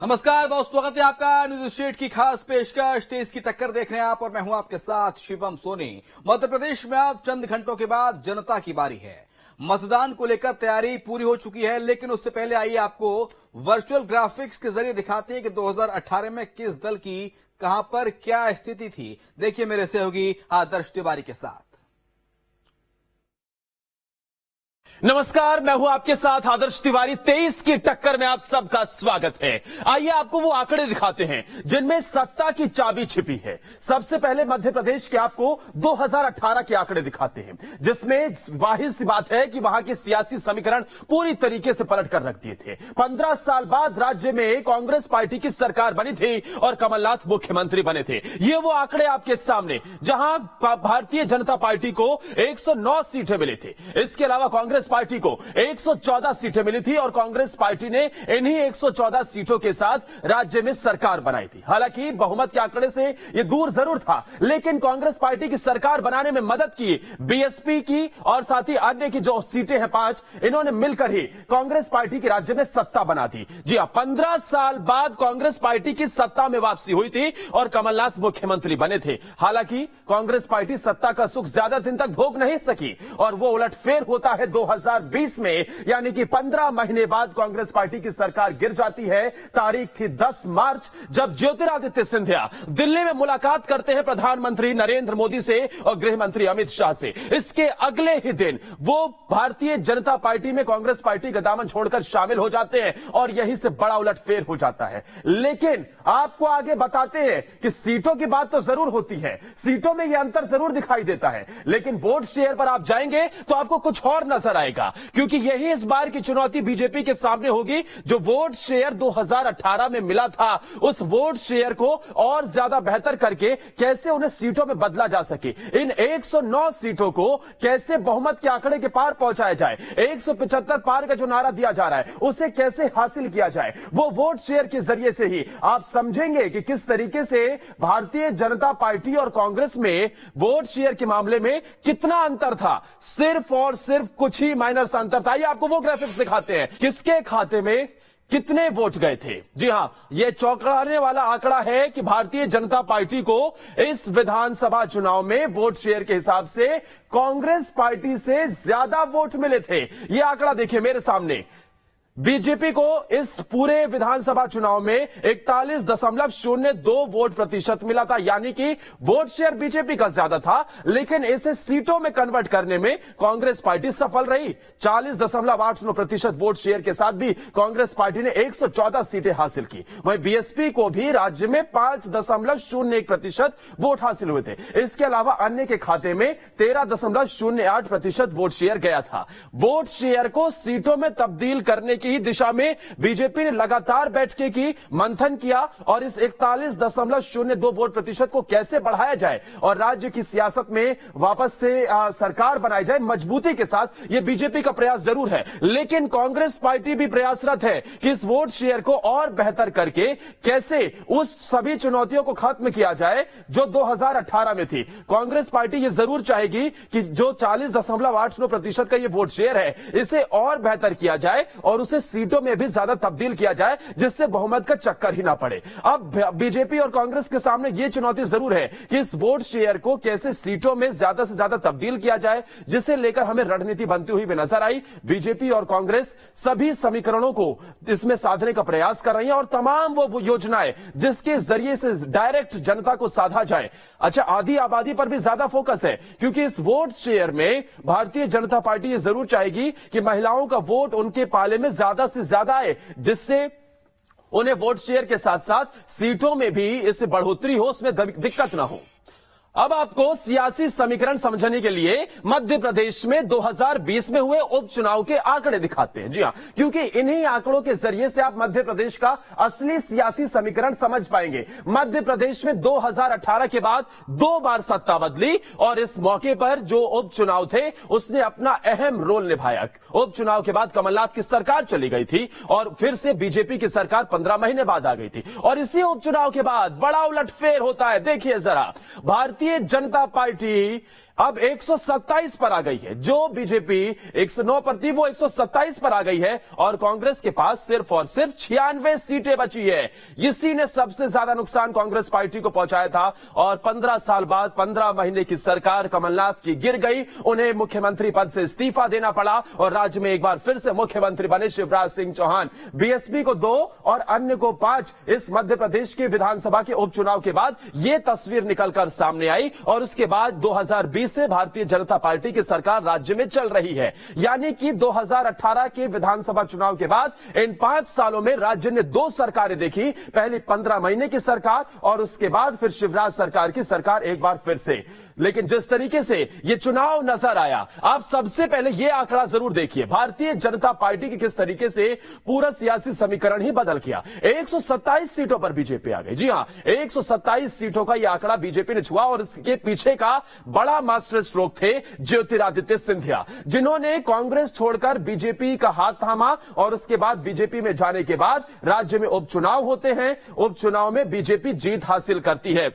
नमस्कार, बहुत स्वागत है आपका न्यूज स्टेट की खास पेशकश। तेज की टक्कर देख रहे हैं आप और मैं हूं आपके साथ शिवम सोनी। मध्य प्रदेश में अब चंद घंटों के बाद जनता की बारी है। मतदान को लेकर तैयारी पूरी हो चुकी है, लेकिन उससे पहले आइए आपको वर्चुअल ग्राफिक्स के जरिए दिखाते हैं कि 2018 में किस दल की कहां पर क्या स्थिति थी। देखिए मेरे सहयोगी आदर्श तिवारी के साथ। नमस्कार, मैं हूं आपके साथ आदर्श तिवारी। 23 की टक्कर में आप सबका स्वागत है। आइए आपको वो आंकड़े दिखाते हैं जिनमें सत्ता की चाबी छिपी है। सबसे पहले मध्य प्रदेश के आपको 2018 के आंकड़े दिखाते हैं, जिसमें वाहिद सी बात है कि वहां के सियासी समीकरण पूरी तरीके से पलट कर रख दिए थे। 15 साल बाद राज्य में कांग्रेस पार्टी की सरकार बनी थी और कमलनाथ मुख्यमंत्री बने थे। ये वो आंकड़े आपके सामने, जहां भारतीय जनता पार्टी को 109 सीटें मिली थी। इसके अलावा कांग्रेस पार्टी को 114 सीटें मिली थी और कांग्रेस पार्टी ने इन्हीं 114 सीटों के साथ राज्य में सरकार बनाई थी। हालांकि बहुमत के आंकड़े से यह दूर जरूर था, लेकिन कांग्रेस पार्टी की सरकार बनाने में मदद की बीएसपी की और साथ ही अन्य की जो सीटें हैं 5, इन्होंने मिलकर ही कांग्रेस पार्टी की राज्य में सत्ता बना दी। जी हां, 15 साल बाद कांग्रेस पार्टी की सत्ता में वापसी हुई थी और कमलनाथ मुख्यमंत्री बने थे। हालांकि कांग्रेस पार्टी सत्ता का सुख ज्यादा दिन तक भोग नहीं सकी और वो उलटफेर होता है 2020 में, यानी कि 15 महीने बाद कांग्रेस पार्टी की सरकार गिर जाती है। तारीख थी 10 मार्च, जब ज्योतिरादित्य सिंधिया दिल्ली में मुलाकात करते हैं प्रधानमंत्री नरेंद्र मोदी से और गृह मंत्री अमित शाह से। इसके अगले ही दिन वो भारतीय जनता पार्टी में कांग्रेस पार्टी का दामन छोड़कर शामिल हो जाते हैं और यहीं से बड़ा उलटफेर हो जाता है। लेकिन आपको आगे बताते हैं कि सीटों की बात तो जरूर होती है, सीटों में यह अंतर जरूर दिखाई देता है, लेकिन वोट शेयर पर आप जाएंगे तो आपको कुछ और नजर आएगा, क्योंकि यही इस बार की चुनौती बीजेपी के सामने होगी। जो वोट शेयर 2018 में मिला था, उस वोट शेयर को और ज्यादा बेहतर करके कैसे उन्हें सीटों में बदला जा सके। इन 109 सीटों को कैसे बहुमत के आंकड़े के पार पहुंचाया जाए, 175 पार का जो नारा दिया जा रहा है उसे कैसे हासिल किया जाए, वो वोट शेयर के जरिए से ही आप समझेंगे कि किस तरीके से भारतीय जनता पार्टी और कांग्रेस में वोट शेयर के मामले में कितना अंतर था। सिर्फ और सिर्फ कुछ ही माइनर अंतर था। ये आपको वो ग्राफिक्स दिखाते हैं किसके खाते में कितने वोट गए थे। जी हां, यह चौंकाने वाला आंकड़ा है कि भारतीय जनता पार्टी को इस विधानसभा चुनाव में वोट शेयर के हिसाब से कांग्रेस पार्टी से ज्यादा वोट मिले थे। यह आंकड़ा देखिए मेरे सामने। बीजेपी को इस पूरे विधानसभा चुनाव में 41.02 वोट प्रतिशत मिला था, यानी कि वोट शेयर बीजेपी का ज्यादा था, लेकिन इसे सीटों में कन्वर्ट करने में कांग्रेस पार्टी सफल रही। 40.89 प्रतिशत वोट शेयर के साथ भी कांग्रेस पार्टी ने 114 सीटें हासिल की। वहीं बीएसपी को भी राज्य में 5.01 प्रतिशत वोट हासिल हुए थे। इसके अलावा अन्य के खाते में 13.08 प्रतिशत वोट शेयर गया था। वोट शेयर को सीटों में तब्दील करने की दिशा में बीजेपी ने लगातार बैठकें की, मंथन किया और इस 41.02 वोट प्रतिशत को कैसे बढ़ाया जाए और राज्य की सियासत में वापस से सरकार बनाई जाए मजबूती के साथ, यह बीजेपी का प्रयास जरूर है। लेकिन कांग्रेस पार्टी भी प्रयासरत है कि इस वोट शेयर को और बेहतर करके कैसे उस सभी चुनौतियों को खत्म किया जाए जो 2018 में थी। कांग्रेस पार्टी यह जरूर चाहेगी कि जो 40.89 प्रतिशत का यह वोट शेयर है, इसे और बेहतर किया जाए और उसे सीटों में भी ज्यादा तब्दील किया जाए, जिससे बहुमत का चक्कर ही ना पड़े। अब बीजेपी और कांग्रेस के सामने यह चुनौती जरूर है कि इस वोट शेयर को कैसे सीटों में ज्यादा से ज्यादा तब्दील किया जाए, जिसे लेकर हमें रणनीति बनती हुई भी नजर आई। बीजेपी और कांग्रेस सभी समीकरणों को इसमें साधने का प्रयास कर रही है और तमाम वो योजनाएं जिसके जरिए से डायरेक्ट जनता को साधा जाए। अच्छा, आधी आबादी पर भी ज्यादा फोकस है, क्योंकि इस वोट शेयर में भारतीय जनता पार्टी यह जरूर चाहेगी कि महिलाओं का वोट उनके पाले में ज्यादा से ज्यादा आए, जिससे उन्हें वोट शेयर के साथ साथ सीटों में भी इससे बढ़ोतरी हो, उसमें दिक्कत ना हो। अब आपको सियासी समीकरण समझने के लिए मध्य प्रदेश में 2020 में हुए उपचुनाव के आंकड़े दिखाते हैं। जी हां, क्योंकि इन्हीं आंकड़ों के जरिए से आप मध्य प्रदेश का असली सियासी समीकरण समझ पाएंगे। मध्य प्रदेश में 2018 के बाद 2 बार सत्ता बदली और इस मौके पर जो उपचुनाव थे उसने अपना अहम रोल निभाया। उपचुनाव के बाद कमलनाथ की सरकार चली गई थी और फिर से बीजेपी की सरकार 15 महीने बाद आ गई थी और इसी उपचुनाव के बाद बड़ा उलटफेर होता है। देखिए जरा, भारतीय जनता पार्टी अब 127 पर आ गई है। जो बीजेपी 109 पर थी वो 127 पर आ गई है और कांग्रेस के पास सिर्फ और सिर्फ 96 सीटें बची है। इसी ने सबसे ज्यादा नुकसान कांग्रेस पार्टी को पहुंचाया था और 15 साल बाद 15 महीने की सरकार कमलनाथ की गिर गई। उन्हें मुख्यमंत्री पद से इस्तीफा देना पड़ा और राज्य में एक बार फिर से मुख्यमंत्री बने शिवराज सिंह चौहान। बीएसपी को 2 और अन्य को 5 इस मध्य प्रदेश की विधानसभा के उपचुनाव के बाद यह तस्वीर निकलकर सामने आई और उसके बाद 2020 से भारतीय जनता पार्टी की सरकार राज्य में चल रही है। यानी कि 2018 के विधानसभा चुनाव के बाद इन 5 सालों में राज्य ने 2 सरकारें देखी। पहली 15 महीने की सरकार और उसके बाद फिर शिवराज सरकार की सरकार एक बार फिर से। लेकिन जिस तरीके से यह चुनाव नजर आया, आप सबसे पहले यह आंकड़ा जरूर देखिए। भारतीय जनता पार्टी की किस तरीके से पूरा सियासी समीकरण ही बदल गया। 127 सीटों पर बीजेपी आ गई। जी हां, 127 सीटों का यह आंकड़ा बीजेपी ने छुआ और इसके पीछे का बड़ा मास्टर स्ट्रोक थे ज्योतिरादित्य सिंधिया, जिन्होंने कांग्रेस छोड़कर बीजेपी का हाथ थामा और उसके बाद बीजेपी में जाने के बाद राज्य में उपचुनाव होते हैं। उपचुनाव में बीजेपी जीत हासिल करती है।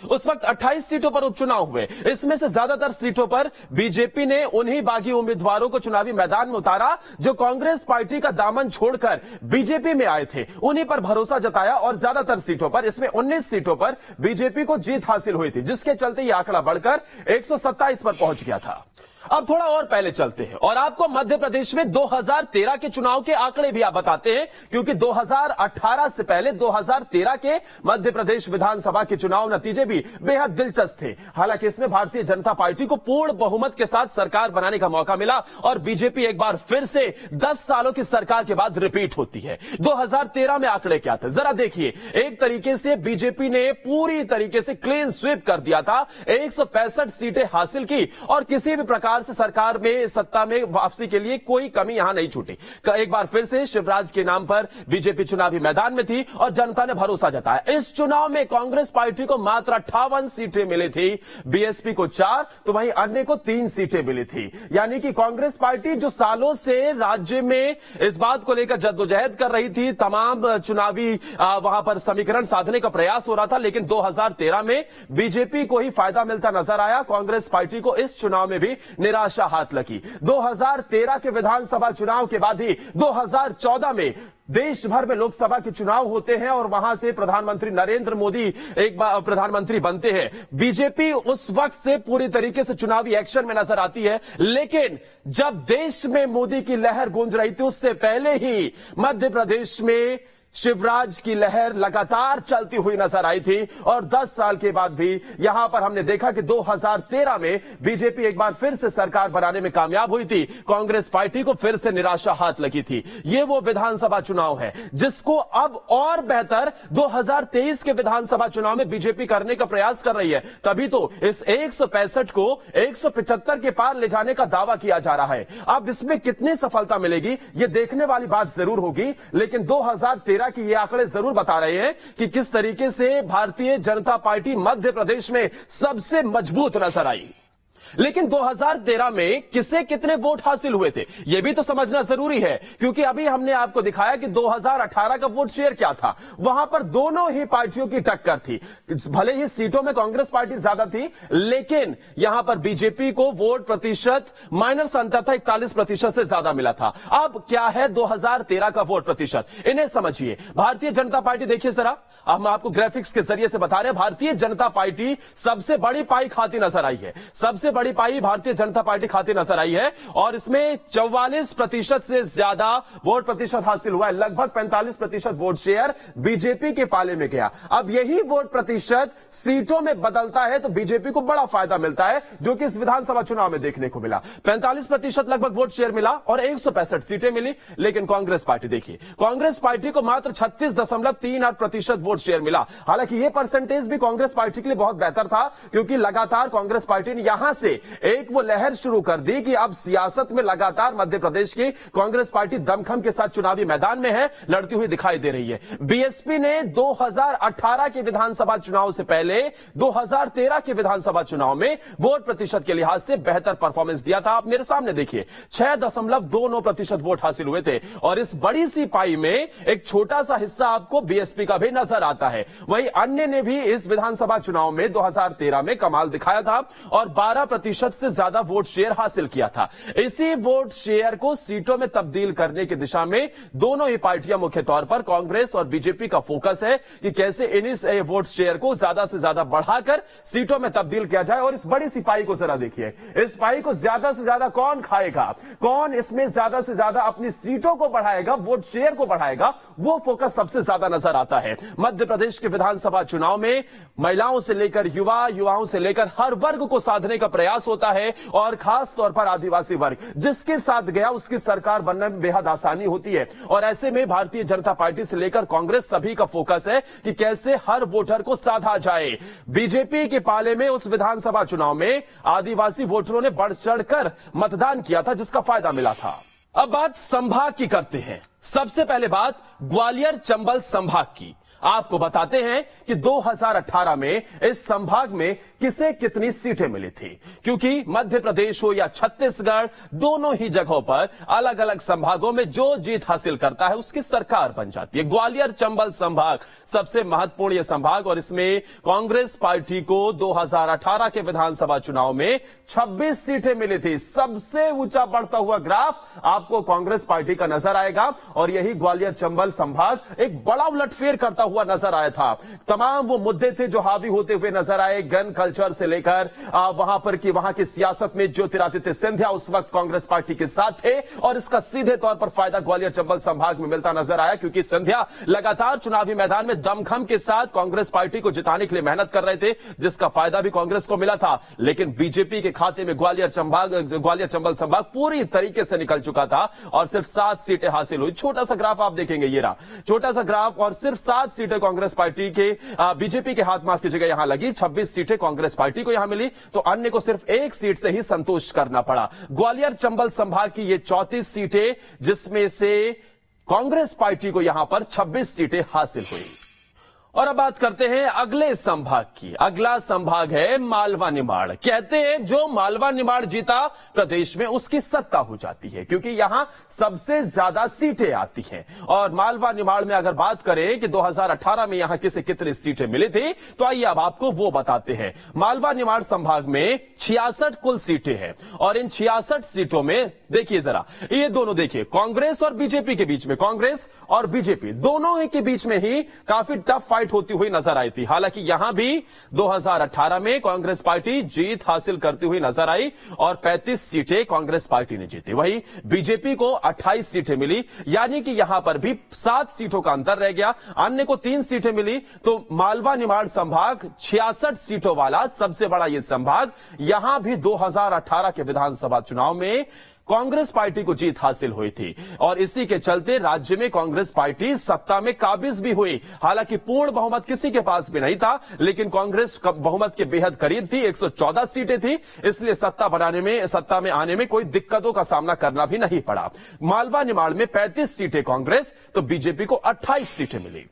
उस वक्त 28 सीटों पर उपचुनाव हुए। इसमें से ज्यादातर सीटों पर बीजेपी ने उन्हीं बागी उम्मीदवारों को चुनावी मैदान में उतारा जो कांग्रेस पार्टी का दामन छोड़कर बीजेपी में आए थे। उन्हीं पर भरोसा जताया और ज्यादातर सीटों पर, इसमें 19 सीटों पर बीजेपी को जीत हासिल हुई थी, जिसके चलते यह आंकड़ा बढ़कर 127 पर पहुंच गया था। अब थोड़ा और पहले चलते हैं और आपको मध्य प्रदेश में 2013 के चुनाव के आंकड़े भी आप बताते हैं, क्योंकि 2018 से पहले 2013 के मध्य प्रदेश विधानसभा के चुनाव नतीजे भी बेहद दिलचस्प थे। हालांकि इसमें भारतीय जनता पार्टी को पूर्ण बहुमत के साथ सरकार बनाने का मौका मिला और बीजेपी एक बार फिर से 10 सालों की सरकार के बाद रिपीट होती है। 2013 में आंकड़े क्या थे जरा देखिए। एक तरीके से बीजेपी ने पूरी तरीके से क्लीन स्वीप कर दिया था, 165 सीटें हासिल की और किसी भी प्रकार से सरकार में सत्ता में वापसी के लिए कोई कमी यहां नहीं छूटी। एक बार फिर से शिवराज के नाम पर बीजेपी चुनावी मैदान में थी और जनता ने भरोसा जताया। इस चुनाव में कांग्रेस पार्टी को मात्र 58 सीटें मिली थी, बीएसपी को 4 तो वहीं अन्य को 3 सीटें मिली थी। यानी कि कांग्रेस पार्टी जो सालों से राज्य में इस बात को लेकर जद्दोजहद कर रही थी, तमाम चुनावी वहां पर समीकरण साधने का प्रयास हो रहा था, लेकिन 2013 में बीजेपी को ही फायदा मिलता नजर आया। कांग्रेस पार्टी को इस चुनाव में भी निराशा हाथ लगी। 2013 के विधानसभा चुनाव के बाद ही 2014 में देश भर में लोकसभा के चुनाव होते हैं और वहां से प्रधानमंत्री नरेंद्र मोदी एक बार प्रधानमंत्री बनते हैं। बीजेपी उस वक्त से पूरी तरीके से चुनावी एक्शन में नजर आती है, लेकिन जब देश में मोदी की लहर गूंज रही थी उससे पहले ही मध्य प्रदेश में शिवराज की लहर लगातार चलती हुई नजर आई थी और 10 साल के बाद भी यहां पर हमने देखा कि 2013 में बीजेपी एक बार फिर से सरकार बनाने में कामयाब हुई थी। कांग्रेस पार्टी को फिर से निराशा हाथ लगी थी। यह वो विधानसभा चुनाव है जिसको अब और बेहतर 2023 के विधानसभा चुनाव में बीजेपी करने का प्रयास कर रही है। तभी तो इस 165 को 175 के पार ले जाने का दावा किया जा रहा है। अब इसमें कितनी सफलता मिलेगी यह देखने वाली बात जरूर होगी, लेकिन 2013 कि ये आंकड़े जरूर बता रहे हैं कि किस तरीके से भारतीय जनता पार्टी मध्य प्रदेश में सबसे मजबूत नजर आई। लेकिन 2013 में किसे कितने वोट हासिल हुए थे यह भी तो समझना जरूरी है, क्योंकि अभी हमने आपको दिखाया कि 2018 का वोट शेयर क्या था। वहां पर दोनों ही पार्टियों की टक्कर थी। भले ही सीटों में कांग्रेस पार्टी ज्यादा थी, लेकिन यहां पर बीजेपी को वोट प्रतिशत माइनस अंतर था, 41% से ज्यादा मिला था। अब क्या है 2013 का वोट प्रतिशत, इन्हें समझिए। भारतीय जनता पार्टी देखिए जरा, हम आपको ग्राफिक्स के जरिए से बता रहे हैं। भारतीय जनता पार्टी सबसे बड़ी पाई खाती नजर आई है, सबसे बड़ी पाई भारतीय जनता पार्टी खाती नजर आई है और इसमें 44% से ज्यादा वोट प्रतिशत हासिल हुआ है। लगभग 45% वोट शेयर बीजेपी के पाले में गया। अब यही वोट प्रतिशत सीटों में बदलता है तो बीजेपी को बड़ा फायदा मिलता है, जो कि इस विधानसभा चुनाव में देखने को मिला। 45% लगभग वोट शेयर मिला और 165 सीटें मिली। लेकिन कांग्रेस पार्टी देखिए, कांग्रेस पार्टी को मात्र 36.38% वोट शेयर मिला। हालांकि यह परसेंटेज भी कांग्रेस पार्टी के लिए बहुत बेहतर था, क्योंकि लगातार कांग्रेस पार्टी ने यहां से एक वो लहर शुरू कर दी कि अब सियासत में लगातार मध्य प्रदेश की कांग्रेस पार्टी दमखम के साथ चुनावी मैदान में है, लड़ती हुई दिखाई दे रही है। बीएसपी ने 2018 के विधानसभा चुनाव से पहले 2013 के विधानसभा चुनाव में वोट प्रतिशत के लिहाज से बेहतर परफॉर्मेंस दिया था। आप मेरे सामने देखिए, 6.29% वोट हासिल हुए थे और इस बड़ी सी पाई में एक छोटा सा हिस्सा आपको बीएसपी का भी नजर आता है। वहीं अन्य ने भी इस विधानसभा चुनाव में 2013 में कमाल दिखाया था और 12 50% से ज्यादा वोट शेयर हासिल किया था। इसी वोट शेयर को सीटों में तब्दील करने की दिशा में दोनों ही पार्टियां, मुख्य तौर पर कांग्रेस और बीजेपी का फोकस है कि कैसे इन्हीं वोट शेयर को ज्यादा से ज्यादा बढ़ाकर सीटों में तब्दील किया जाए। और इस बड़ी सी पाई को जरा देखिए, इस पाई को ज्यादा से ज्यादा कौन खाएगा, कौन इसमें ज्यादा से ज्यादा अपनी सीटों को बढ़ाएगा, वोट शेयर को बढ़ाएगा, वो फोकस सबसे ज्यादा नजर आता है। मध्य प्रदेश के विधानसभा चुनाव में महिलाओं से लेकर युवाओं से लेकर हर वर्ग को साधने का प्रयास होता है और खास तौर पर आदिवासी वर्ग जिसके साथ गया उसकी सरकार बनने में बेहद आसानी होती है। और ऐसे में भारतीय जनता पार्टी से लेकर कांग्रेस सभी का फोकस है कि कैसे हर वोटर को साधा जाए। बीजेपी के पाले में उस विधानसभा चुनाव में आदिवासी वोटरों ने बढ़ चढ़कर मतदान किया था, जिसका फायदा मिला था। अब बात संभाग की करते हैं। सबसे पहले बात ग्वालियर चंबल संभाग की। आपको बताते हैं कि 2018 में इस संभाग में किसे कितनी सीटें मिली थी, क्योंकि मध्य प्रदेश हो या छत्तीसगढ़, दोनों ही जगहों पर अलग अलग संभागों में जो जीत हासिल करता है उसकी सरकार बन जाती है। ग्वालियर चंबल संभाग सबसे महत्वपूर्ण यह संभाग, और इसमें कांग्रेस पार्टी को 2018 के विधानसभा चुनाव में 26 सीटें मिली थी। सबसे ऊंचा बढ़ता हुआ ग्राफ आपको कांग्रेस पार्टी का नजर आएगा, और यही ग्वालियर चंबल संभाग एक बड़ा उलटफेर करता हुआ नजर आया था। तमाम वो मुद्दे थे जो हावी होते हुए नजर आए, गन कल्चर से लेकर वहां की सियासत में ज्योतिरादित्य सिंधिया उस वक्त कांग्रेस पार्टी के साथ थे, और इसका सीधे तौर पर फायदा ग्वालियर चंबल संभाग में मिलता नजर आया, क्योंकि सिंधिया लगातार चुनावी मैदान में दमखम के साथ कांग्रेस पार्टी को जिताने के लिए मेहनत कर रहे थे, जिसका फायदा भी कांग्रेस को मिला था। लेकिन बीजेपी के खाते में ग्वालियर चंबल संभाग पूरी तरीके से निकल चुका था और सिर्फ 7 सीटें हासिल हुई। छोटा सा ग्राफ आप देखेंगे, ये रहा छोटा सा ग्राफ, और सिर्फ 7 सीटें कांग्रेस पार्टी के बीजेपी के हाथ, माफ कीजिएगा, यहां लगी। 26 सीटें कांग्रेस पार्टी को यहां मिली, तो अन्य को सिर्फ 1 सीट से ही संतोष करना पड़ा। ग्वालियर चंबल संभाग की ये 34 सीटें, जिसमें से कांग्रेस पार्टी को यहां पर 26 सीटें हासिल हुई। और अब बात करते हैं अगले संभाग की। अगला संभाग है मालवा निमाड़। कहते हैं जो मालवा निमाड़ जीता प्रदेश में उसकी सत्ता हो जाती है, क्योंकि यहां सबसे ज्यादा सीटें आती हैं। और मालवा निमाड़ में अगर बात करें कि 2018 में यहां किसे कितनी सीटें मिली थी, तो आइए अब आपको वो बताते हैं। मालवा निमाड़ संभाग में 66 कुल सीटें हैं, और इन 66 सीटों में देखिए जरा, ये दोनों देखिए, कांग्रेस और बीजेपी के बीच में, कांग्रेस और बीजेपी दोनों के बीच में ही काफी टफ फाइट होती हुई नजर आई थी। हालांकि यहां भी 2018 में कांग्रेस पार्टी जीत हासिल करती हुई नजर आई और 35 सीटें कांग्रेस पार्टी ने जीती। वहीं बीजेपी को 28 सीटें मिली, यानी कि यहां पर भी 7 सीटों का अंतर रह गया। अन्य को 3 सीटें मिली, तो मालवा निमाड़ संभाग 66 सीटों वाला सबसे बड़ा यह संभाग, यहां भी 2018 के विधानसभा चुनाव में कांग्रेस पार्टी को जीत हासिल हुई थी, और इसी के चलते राज्य में कांग्रेस पार्टी सत्ता में काबिज भी हुई। हालांकि पूर्ण बहुमत किसी के पास भी नहीं था, लेकिन कांग्रेस बहुमत के बेहद करीब थी, 114 सीटें थी, इसलिए सत्ता में आने में कोई दिक्कतों का सामना करना भी नहीं पड़ा। मालवा निमाड़ में 35 सीटें कांग्रेस, तो बीजेपी को 28 सीटें मिली।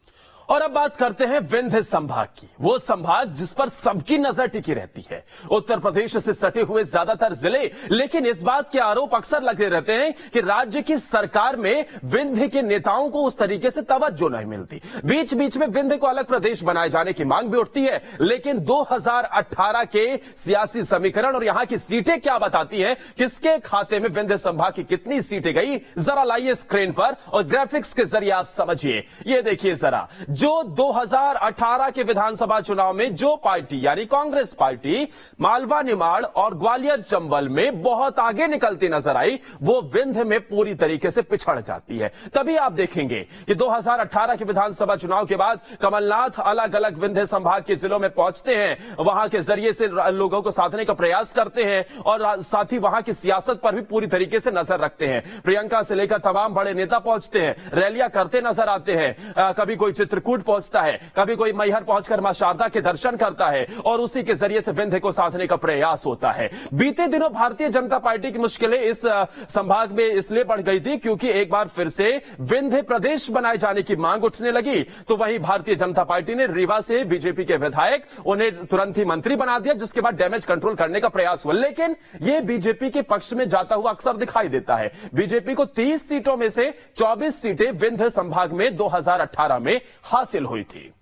और अब बात करते हैं विंध्य संभाग की, वो संभाग जिस पर सबकी नजर टिकी रहती है। उत्तर प्रदेश से सटे हुए ज्यादातर जिले, लेकिन इस बात के आरोप अक्सर लगे रहते हैं कि राज्य की सरकार में विंध्य के नेताओं को उस तरीके से तवज्जो नहीं मिलती। बीच बीच में विंध्य को अलग प्रदेश बनाए जाने की मांग भी उठती है, लेकिन 2018 के सियासी समीकरण और यहां की सीटें क्या बताती हैं, किसके खाते में विंध्य संभाग की कितनी सीटें गई, जरा लाइए स्क्रीन पर और ग्राफिक्स के जरिए आप समझिए। ये देखिए जरा, जो 2018 के विधानसभा चुनाव में जो पार्टी यानी कांग्रेस पार्टी मालवा निमाड़ और ग्वालियर चंबल में बहुत आगे निकलती नजर आई, वो विंध्य में पूरी तरीके से पिछड़ जाती है। तभी आप देखेंगे कि 2018 के विधानसभा चुनाव के बाद कमलनाथ अलग अलग विंध्य संभाग के जिलों में पहुंचते हैं, वहां के जरिए से लोगों को साधने का प्रयास करते हैं, और साथ ही वहां की सियासत पर भी पूरी तरीके से नजर रखते हैं। प्रियंका से लेकर तमाम बड़े नेता पहुंचते हैं, रैलियां करते नजर आते हैं, कभी कोई चित्रकूट पहुंचता है, कभी कोई मैहर पहुंचकर मां शारदा के दर्शन करता है, और उसी के जरिए से विंध्य को साधने का प्रयास होता है। बीते दिनों भारतीय जनता पार्टी की मुश्किलें इस संभाग में इसलिए बढ़ गई थी क्योंकि एक बार फिर से विंध्य प्रदेश बनाए जाने की मांग उठने लगी, तो वहीं भारतीय जनता पार्टी ने रीवा से बीजेपी के विधायक उन्हें तुरंत ही मंत्री बना दिया, जिसके बाद डैमेज कंट्रोल करने का प्रयास हुआ। लेकिन यह बीजेपी के पक्ष में जाता हुआ अक्सर दिखाई देता है। बीजेपी को 30 सीटों में से 24 सीटें विंध्य संभाग में 2018 में हासिल हुई थी।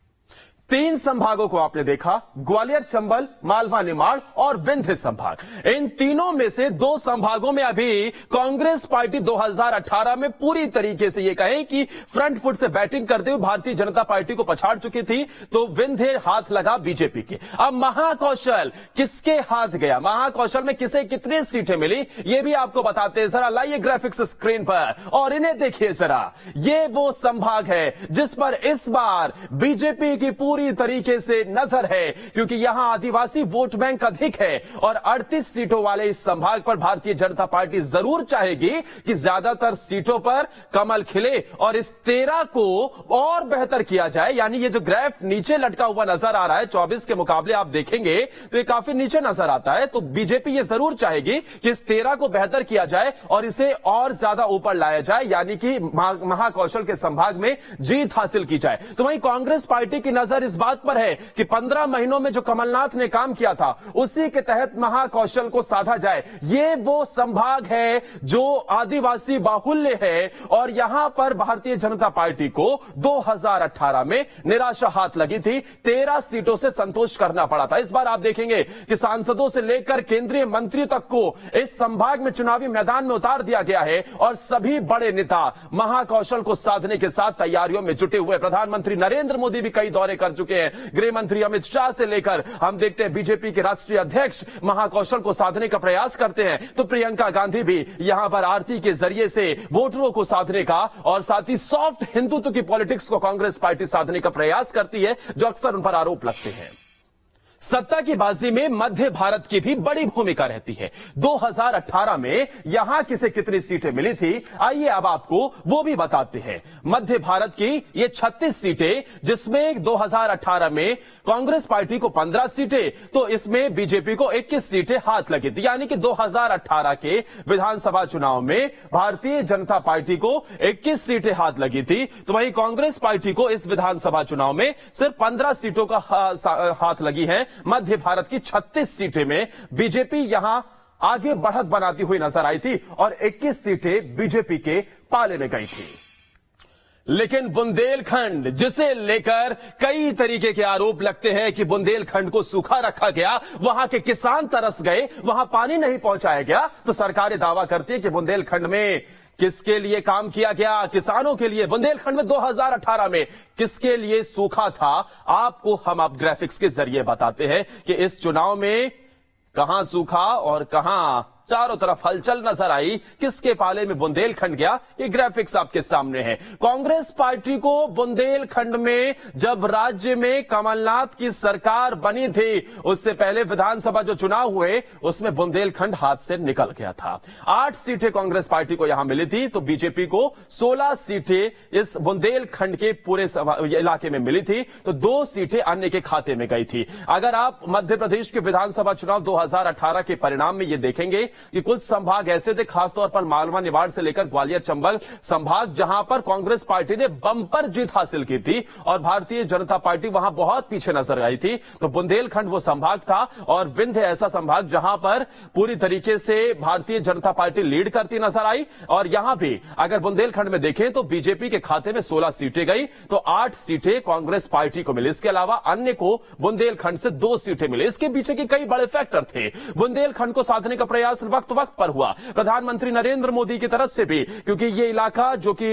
तीन संभागों को आपने देखा, ग्वालियर, चंबल, मालवा, निमाड़ और विंध्य संभाग। इन तीनों में से दो संभागों में अभी कांग्रेस पार्टी 2018 में पूरी तरीके से ये कहें कि फ्रंट फुट से बैटिंग करते हुए भारतीय जनता पार्टी को पछाड़ चुकी थी, तो विंध्य हाथ लगा बीजेपी के। अब महाकौशल किसके हाथ गया, महाकौशल में किसे कितनी सीटें मिली, ये भी आपको बताते हैं। जरा लाइए ग्राफिक्स स्क्रीन पर और इन्हें देखिए जरा। ये वो संभाग है जिस पर इस बार बीजेपी की पूरी तरीके से नजर है, क्योंकि यहां आदिवासी वोट बैंक अधिक है और 38 सीटों वाले इस संभाग पर भारतीय जनता पार्टी जरूर चाहेगी कि ज्यादातर सीटों पर कमल खिले और इस 13 को और बेहतर किया जाए। यानी ये जो ग्राफ नीचे लटका हुआ नजर आ रहा है 24 के मुकाबले आप देखेंगे तो ये काफी नीचे नजर आता है। तो बीजेपी ये जरूर चाहेगी कि इस 13 को बेहतर किया जाए और इसे और ज्यादा ऊपर लाया जाए, यानी कि महाकौशल के संभाग में जीत हासिल की जाए। तो वहीं कांग्रेस पार्टी की नजर इस बात पर है कि 15 महीनों में जो कमलनाथ ने काम किया था उसी के तहत महाकौशल को साधा जाए। ये वो संभाग है जो आदिवासी बाहुल्य है और यहां पर भारतीय जनता पार्टी को 2018 में निराशा हाथ लगी थी, 13 सीटों से संतोष करना पड़ा था। इस बार आप देखेंगे कि सांसदों से लेकर केंद्रीय मंत्री तक को इस संभाग में चुनावी मैदान में उतार दिया गया है और सभी बड़े नेता महाकौशल को साधने के साथ तैयारियों में जुटे हुए। प्रधानमंत्री नरेंद्र मोदी भी कई दौरे कर चुके हैं, गृह मंत्री अमित शाह से लेकर हम देखते हैं बीजेपी के राष्ट्रीय अध्यक्ष महाकौशल को साधने का प्रयास करते हैं, तो प्रियंका गांधी भी यहां पर आरती के जरिए से वोटरों को साधने का और साथ ही सॉफ्ट हिंदुत्व की पॉलिटिक्स को कांग्रेस पार्टी साधने का प्रयास करती है, जो अक्सर उन पर आरोप लगते हैं। सत्ता की बाजी में मध्य भारत की भी बड़ी भूमिका रहती है। 2018 में यहां किसे कितनी सीटें मिली थी, आइए अब आपको वो भी बताते हैं। मध्य भारत की ये 36 सीटें, जिसमें 2018 में कांग्रेस पार्टी को 15 सीटें, तो इसमें बीजेपी को 21 सीटें हाथ लगी थी। यानी कि 2018 के विधानसभा चुनाव में भारतीय जनता पार्टी को 21 सीटें हाथ लगी थी, तो वहीं कांग्रेस पार्टी को इस विधानसभा चुनाव में सिर्फ 15 सीटों का हाथ लगी है। मध्य भारत की 36 सीटें में बीजेपी यहां आगे बढ़त बनाती हुई नजर आई थी और 21 सीटें बीजेपी के पाले में गई थी। लेकिन बुंदेलखंड, जिसे लेकर कई तरीके के आरोप लगते हैं कि बुंदेलखंड को सूखा रखा गया, वहां के किसान तरस गए, वहां पानी नहीं पहुंचाया गया, तो सरकारें दावा करती है कि बुंदेलखंड में किसके लिए काम किया गया, किसानों के लिए। बुंदेलखंड में 2018 में किसके लिए सूखा था, आपको हम अब ग्राफिक्स के जरिए बताते हैं कि इस चुनाव में कहां सूखा और कहां चारों तरफ हलचल नजर आई, किसके पाले में बुंदेलखंड गया, ये ग्राफिक्स आपके सामने है। कांग्रेस पार्टी को बुंदेलखंड में जब राज्य में कमलनाथ की सरकार बनी थी, उससे पहले विधानसभा जो चुनाव हुए उसमें बुंदेलखंड हाथ से निकल गया था। 8 सीटें कांग्रेस पार्टी को यहां मिली थी, तो बीजेपी को 16 सीटें इस बुंदेलखंड के पूरे इलाके में मिली थी, तो 2 सीटें अन्य के खाते में गई थी। अगर आप मध्य प्रदेश के विधानसभा चुनाव 2018 के परिणाम में ये देखेंगे कि कुछ संभाग ऐसे थे, खासतौर पर मालवा, निमाड़ से लेकर ग्वालियर, चंबल संभाग, जहां पर कांग्रेस पार्टी ने बंपर जीत हासिल की थी और भारतीय जनता पार्टी वहां बहुत पीछे नजर आई थी। तो बुंदेलखंड वो संभाग था और विंध्य ऐसा संभाग जहां पर पूरी तरीके से भारतीय जनता पार्टी लीड करती नजर आई। और यहां भी अगर बुंदेलखंड में देखें तो बीजेपी के खाते में 16 सीटें गई, तो 8 सीटें कांग्रेस पार्टी को मिली। इसके अलावा अन्य को बुंदेलखंड से 2 सीटें मिली। इसके पीछे के कई बड़े फैक्टर थे। बुंदेलखंड को साधने का प्रयास वक्त पर हुआ प्रधानमंत्री नरेंद्र मोदी की तरफ से भी, क्योंकि ये इलाका जो कि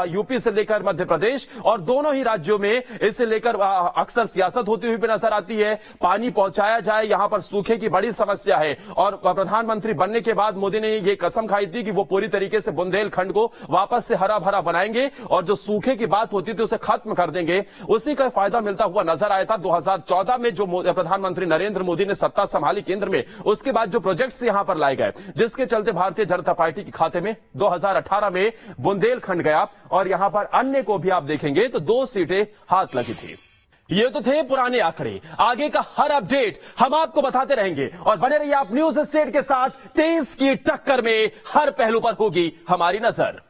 यूपी से लेकर मध्य प्रदेश और दोनों ही राज्यों में इसे लेकर अक्सर सियासत होती हुई भी नजर आती है। पानी पहुंचाया जाए, यहां पर सूखे की बड़ी समस्या है और प्रधानमंत्री बनने के बाद मोदी ने ये कसम खाई थी कि वो पूरी तरीके से बुंदेलखंड को वापस से हरा भरा बनाएंगे और जो सूखे की बात होती थी उसे खत्म कर देंगे। उसी का फायदा मिलता हुआ नजर आया था 2014 में, जो प्रधानमंत्री नरेंद्र मोदी ने सत्ता संभाली केंद्र में, उसके बाद जो प्रोजेक्ट्स यहां पर लाए गए, जिसके चलते भारतीय जनता पार्टी के खाते में 2018 में बुंदेलखंड गया और यहां पर अन्य को भी आप देखेंगे तो 2 सीटें हाथ लगी थी। ये तो थे पुराने आंकड़े, आगे का हर अपडेट हम आपको बताते रहेंगे और बने रहिए आप न्यूज स्टेट के साथ। 23 की टक्कर में हर पहलू पर होगी हमारी नजर।